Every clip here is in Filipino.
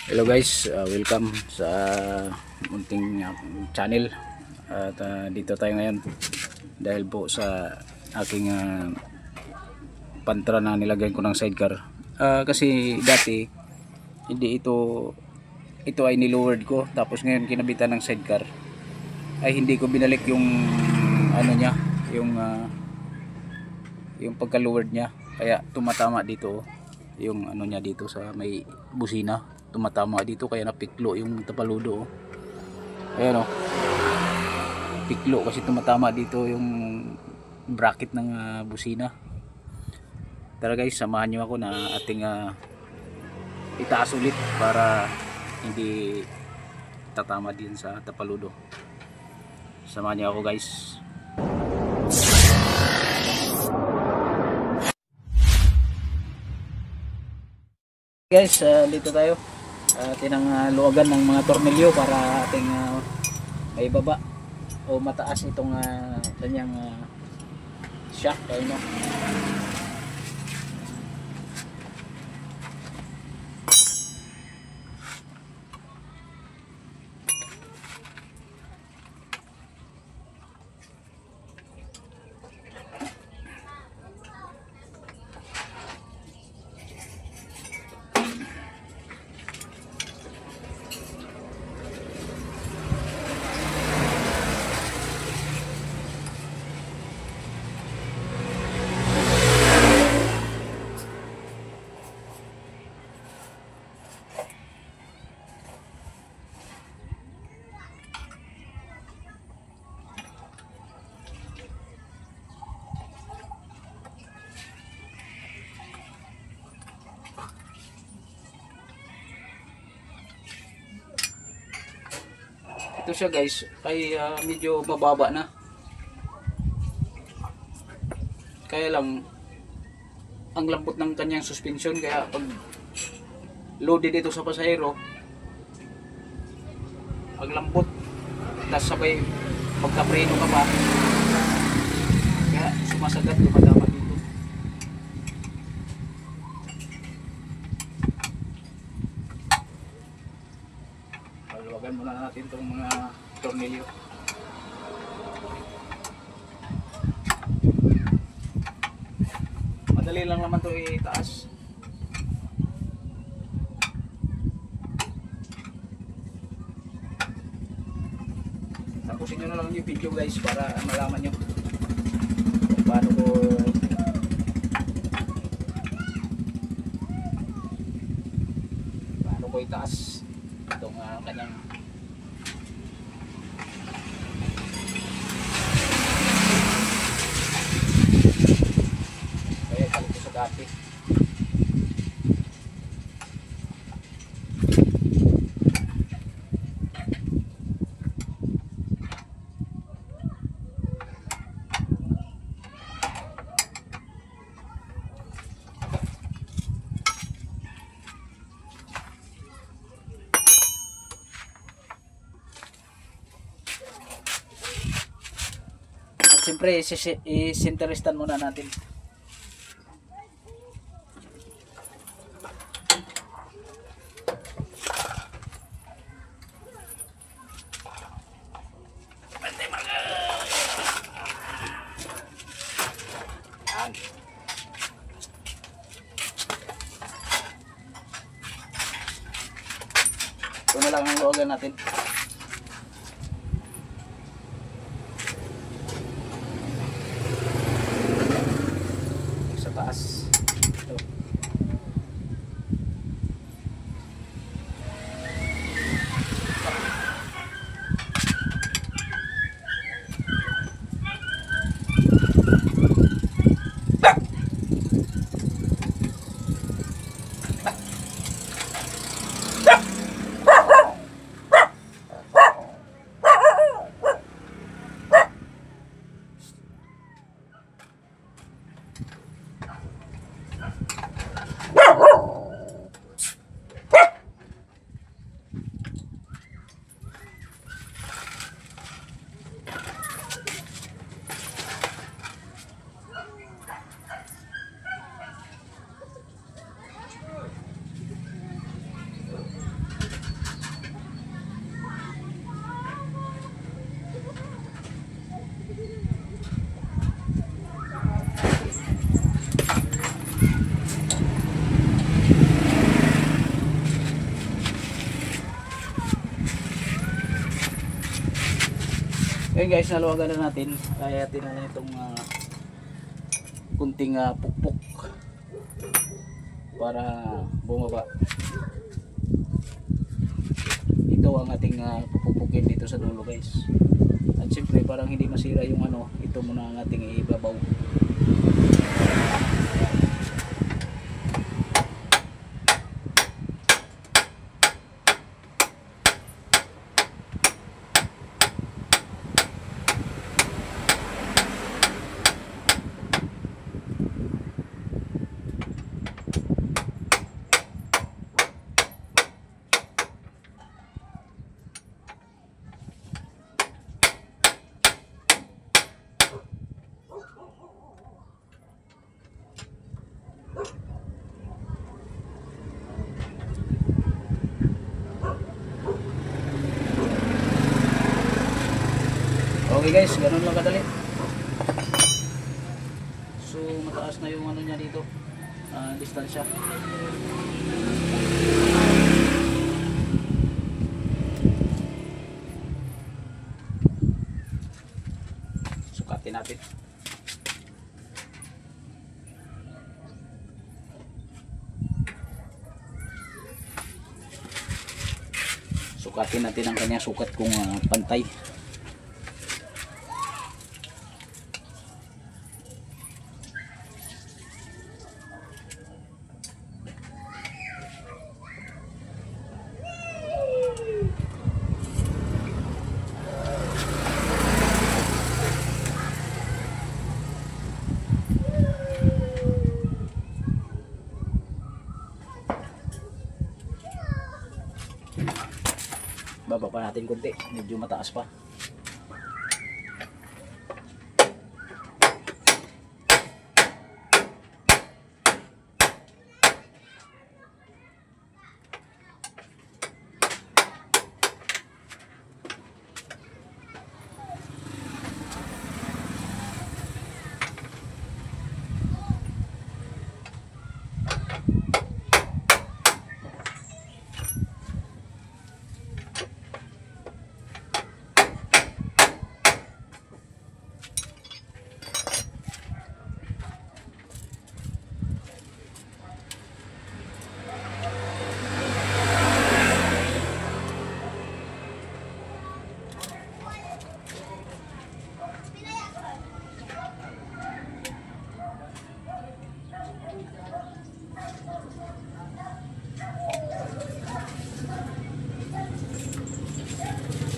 Hello guys, welcome sa munting channel. At dito tayo ngayon dahil po sa aking pantra na nilagyan ko ng sidecar. Kasi dati hindi ito ay nilowered ko, tapos ngayon kinabitan ng sidecar. Ay hindi ko binalik yung ano niya, yung pagka-lowered niya. Kaya tumatama dito yung ano niya dito sa may busina. Tumatama dito kaya napiklo yung tapaludo. Ayan o, piklo kasi tumatama dito yung bracket ng busina. Tara guys, samahan nyo ako na ating itaas ulit para hindi tatama din sa tapaludo. Samahan nyo ako guys. Guys, dito tayo. Tinangluwagan ng mga tornilyo para ating may baba o mataas itong kanyang shock, no? Ito siya guys, kay medyo mababa na. Kaya lang ang lambot ng kanyang suspension, kaya pag loaded ito sa pasahero, ang lambot, tapos sabay pagka-preno ka pa, kaya sumasagat, lumadama dito. Paluwagan muna natin itong mga tornilyo. Madali lang naman ito itaas. Tapusin nyo na lang yung video guys para malaman nyo kung paano ko itaas itong kanyang kaya balik ko sa dati. Siyempre, isinterestan muna natin. Ito na lang ang luwagan natin. Taas. Ito. Ngayon guys, naluwagan na natin. Kaya tinalan itong kunting pukpok para bumaba. Ito ang ating pupukin dito sa dulo guys. At siyempre parang hindi masira yung ano, ito muna ang ating ibabaw. Okay guys, ganun lang kadali. So mataas na yung ano niya dito, distansya. Sukatin natin. Sukatin natin ang kanyang sukat kung pantay. Baba pa natin konti, medyo mataas pa.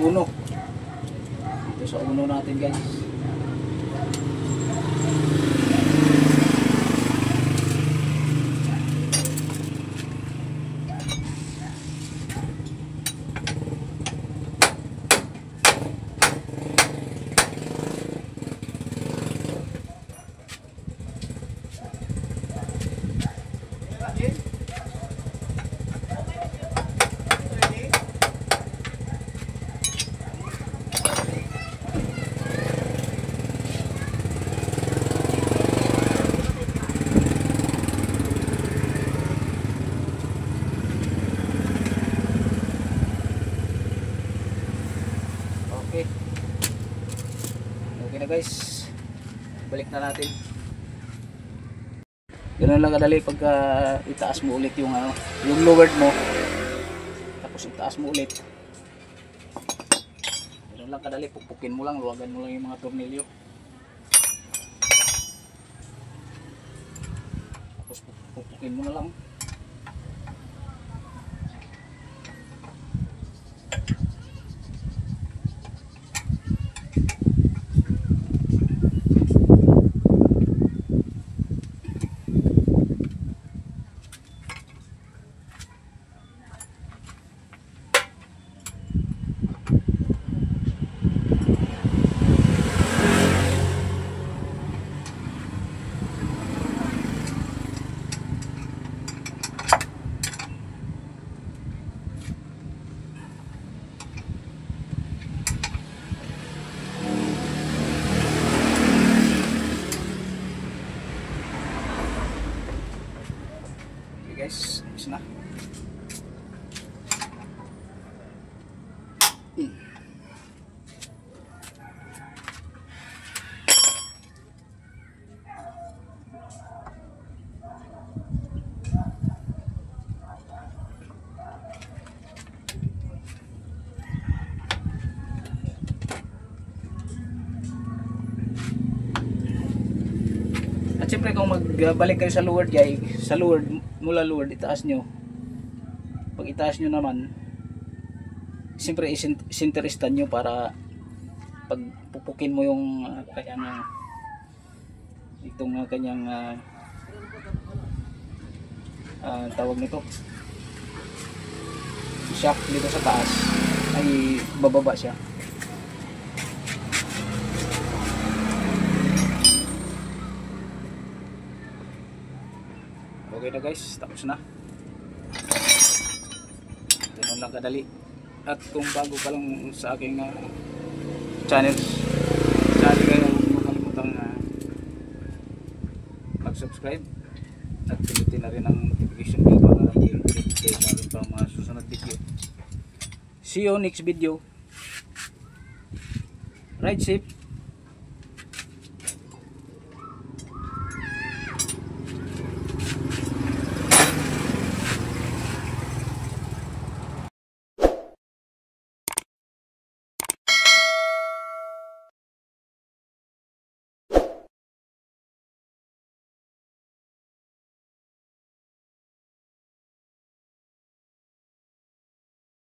Uno. Ito sa uno natin guys. Okay. Okay na guys. Balik na natin. Ganun lang kadali pagka itaas mo ulit yung yung lowered mo. Tapos itaas mo ulit. Ganun lang kadali, pukpukin mo lang, luwagan mo lang yung mga tornilyo. Tapos pukpukin mo na lang. Guys, ayos na. siyempre kung magbalik kayo sa lower guy, sa lower, mula lower, itaas nyo. Pag itaas nyo naman, siyempre isinterestan nyo para pag pupukin mo yung kanyang itong kanyang tawag nito shock dito sa taas ay bababa siya. Okay na guys, tapos na. Ganun lang kadali. At kung bago ka lang sa aking channel kayo, huwag mo kalimutang mag-subscribe at pindutin na rin ang notification bell para i-update kayo sa aking pang mga susunod video. See you next video. Ride safe.